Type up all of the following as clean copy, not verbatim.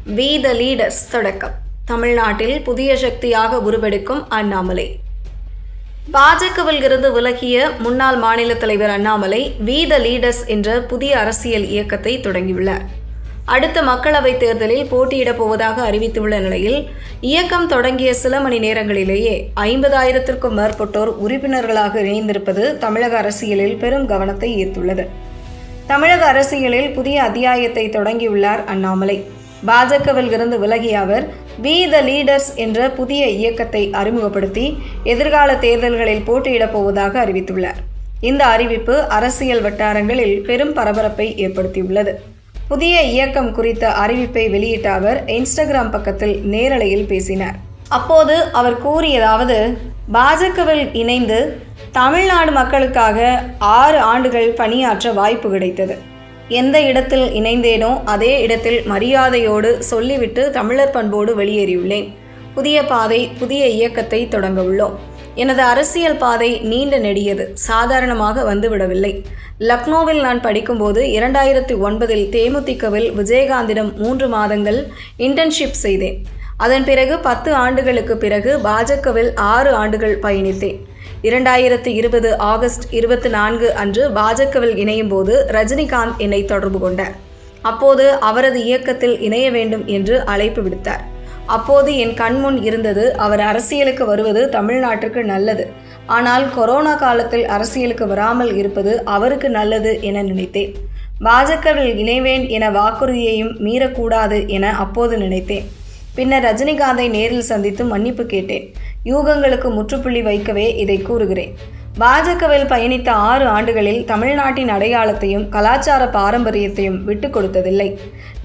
We the leaders தொடக்கம். தமிழ்நாட்டில் புதிய சக்தியாக உருவெடுக்கும் அண்ணாமலை. பாஜகவில் இருந்து விலகிய முன்னாள் மாநில தலைவர் அண்ணாமலை வி த லீடர்ஸ் என்ற புதிய அரசியல் இயக்கத்தை தொடங்கியுள்ளார். அடுத்த மக்களவைத் தேர்தலில் போட்டியிடப் போவதாக அறிவித்துள்ள நிலையில் இயக்கம் தொடங்கிய சில மணி நேரங்களிலேயே 50,000க்கும் மேற்பட்டோர் உறுப்பினர்களாக இணைந்திருப்பது தமிழக அரசியலில் பெரும் கவனத்தை ஈர்த்துள்ளது. தமிழக அரசியலில் புதிய அத்தியாயத்தை தொடங்கியுள்ளார் அண்ணாமலை. பாஜகவில் இருந்து விலகிய அவர் வி த லீடர்ஸ் என்ற புதிய இயக்கத்தை அறிமுகப்படுத்தி எதிர்கால தேர்தல்களில் போட்டியிடப் போவதாக அறிவித்துள்ளார். இந்த அறிவிப்பு அரசியல் வட்டாரங்களில் பெரும் பரபரப்பை ஏற்படுத்தியுள்ளது. புதிய இயக்கம் குறித்த அறிவிப்பை வெளியிட்ட அவர் இன்ஸ்டாகிராம் பக்கத்தில் நேரலையில் பேசினார். அப்போது அவர் கூறியதாவது: பாஜகவில் இணைந்து தமிழ்நாடு மக்களுக்காக 6 ஆண்டுகள் பணியாற்ற வாய்ப்பு கிடைத்தது. எந்த இடத்தில் இணைந்தேனோ அதே இடத்தில் மரியாதையோடு சொல்லிவிட்டு தமிழர் பண்போடு வெளியேறியுள்ளேன். புதிய பாதை, புதிய இயக்கத்தை தொடங்க உள்ளோம். எனது அரசியல் பாதை நீண்ட நெடியது, சாதாரணமாக வந்துவிடவில்லை. லக்னோவில் நான் படிக்கும்போது 2009 தேமுதிகவில் விஜயகாந்திடம் 3 மாதங்கள் இன்டர்ன்ஷிப் செய்தேன். அதன் பிறகு 10 ஆண்டுகளுக்கு பிறகு பாஜகவில் 6 ஆண்டுகள் பயணித்தேன். 2020 ஆகஸ்ட் 24 அன்று பாஜகவில் இணையும் போது ரஜினிகாந்த் என்னை தொடர்பு கொண்டார். அப்போது அவரது இயக்கத்தில் இணைய வேண்டும் என்று அழைப்பு விடுத்தார். அப்போது என் கண்முன் இருந்தது, அவர் அரசியலுக்கு வருவது தமிழ்நாட்டுக்கு நல்லது, ஆனால் கொரோனா காலத்தில் அரசியலுக்கு வராமல் இருப்பது அவருக்கு நல்லது என நினைத்தேன். பாஜகவில் இணைவேன் என வாக்குறுதியையும் மீறக்கூடாது என அப்போது நினைத்தேன். பின்னர் ரஜினிகாந்தை நேரில் சந்தித்து மன்னிப்பு கேட்டேன். யூகங்களுக்கு முற்றுப்புள்ளி வைக்கவே இதை கூறுகிறேன். பாஜகவில் பயணித்த 6 ஆண்டுகளில் தமிழ்நாட்டின் அடையாளத்தையும் கலாச்சார பாரம்பரியத்தையும் விட்டுக் கொடுத்ததில்லை.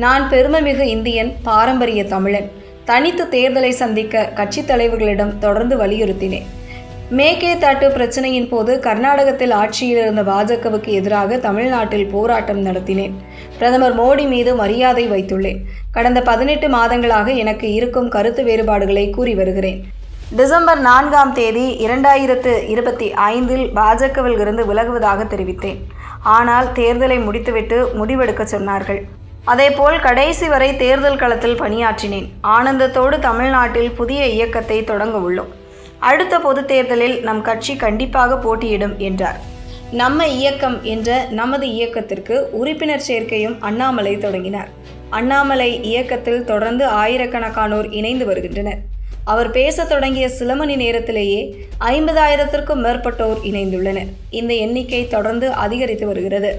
நான் பெருமைமிகு இந்தியன், பாரம்பரிய தமிழன். தனித்து தேர்தலை சந்திக்க கட்சித் தலைவர்களிடம் தொடர்ந்து வலியுறுத்தினேன். மேகேதாட்டு பிரச்சனையின் போது கர்நாடகத்தில் ஆட்சியில் இருந்த பாஜகவுக்கு எதிராக தமிழ்நாட்டில் போராட்டம் நடத்தினேன். பிரதமர் மோடி மீது மரியாதை வைத்துள்ளேன். கடந்த 18 மாதங்களாக எனக்கு இருக்கும் கருத்து வேறுபாடுகளை கூறி வருகிறேன். டிசம்பர் 4ஆம் தேதி 2025 பாஜகவில் இருந்து விலகுவதாக தெரிவித்தேன். ஆனால் தேர்தலை முடித்துவிட்டு முடிவெடுக்க சொன்னார்கள். அதேபோல் கடைசி வரை தேர்தல் களத்தில் பணியாற்றினேன். ஆனந்தத்தோடு தமிழ்நாட்டில் புதிய இயக்கத்தை தொடங்க உள்ளோம். அடுத்த பொதுத் தேர்தலில் நம் கட்சி கண்டிப்பாக போட்டியிடும் என்றார். நம்ம இயக்கம் என்ற நமது இயக்கத்திற்கு உறுப்பினர் சேர்க்கையும் அண்ணாமலை தொடங்கினார். அண்ணாமலை இயக்கத்தில் தொடர்ந்து ஆயிரக்கணக்கானோர் இணைந்து வருகின்றனர். அவர் பேசத் தொடங்கிய சில மணி நேரத்திலேயே 50,000க்கும் மேற்பட்டோர் இணைந்துள்ளனர். இந்த எண்ணிக்கை தொடர்ந்து அதிகரித்து வருகிறது.